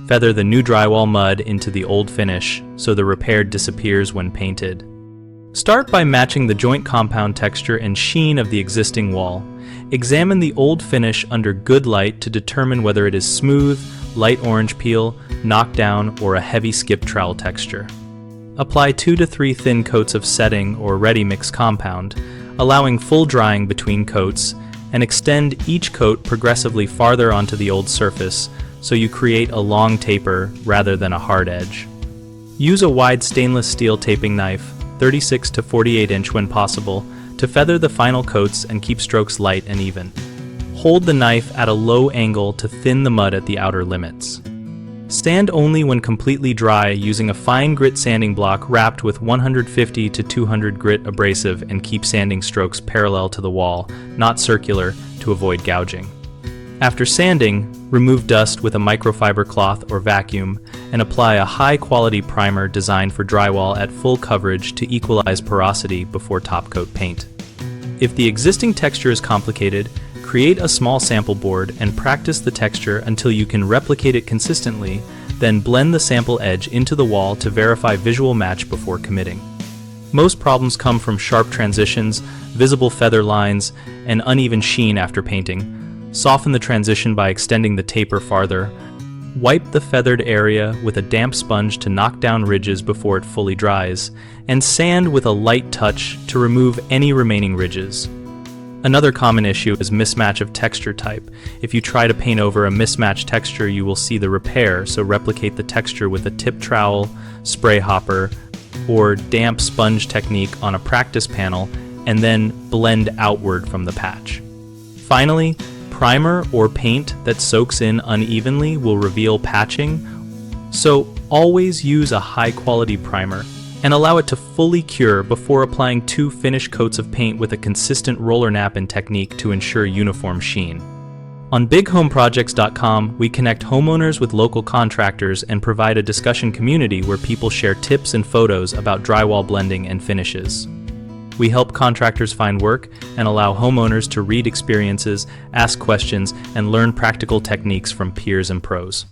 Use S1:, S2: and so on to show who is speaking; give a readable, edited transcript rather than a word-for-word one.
S1: Feather the new drywall mud into the old finish so the repair disappears when painted. Start by matching the joint compound texture and sheen of the existing wall. Examine the old finish under good light to determine whether it is smooth, light orange peel, knockdown, or a heavy skip trowel texture. Apply 2 to 3 thin coats of setting or ready mix compound, allowing full drying between coats, and extend each coat progressively farther onto the old surface so you create a long taper rather than a hard edge. Use a wide stainless steel taping knife, 36 to 48 inch when possible, to feather the final coats and keep strokes light and even. Hold the knife at a low angle to thin the mud at the outer limits. Sand only when completely dry using a fine grit sanding block wrapped with 150 to 200 grit abrasive, and keep sanding strokes parallel to the wall, not circular, to avoid gouging. After sanding, remove dust with a microfiber cloth or vacuum and apply a high-quality primer designed for drywall at full coverage to equalize porosity before top coat paint. If the existing texture is complicated, create a small sample board and practice the texture until you can replicate it consistently, then blend the sample edge into the wall to verify visual match before committing. Most problems come from sharp transitions, visible feather lines, and uneven sheen after painting. Soften the transition by extending the taper farther. Wipe the feathered area with a damp sponge to knock down ridges before it fully dries, and sand with a light touch to remove any remaining ridges. Another common issue is mismatch of texture type. If you try to paint over a mismatched texture, you will see the repair, so replicate the texture with a tip trowel, spray hopper, or damp sponge technique on a practice panel, and then blend outward from the patch. Finally, primer or paint that soaks in unevenly will reveal patching, so always use a high-quality primer and allow it to fully cure before applying 2 finished coats of paint with a consistent roller nap-in technique to ensure uniform sheen. On BigHomeProjects.com, we connect homeowners with local contractors and provide a discussion community where people share tips and photos about drywall blending and finishes. We help contractors find work and allow homeowners to read experiences, ask questions, and learn practical techniques from peers and pros.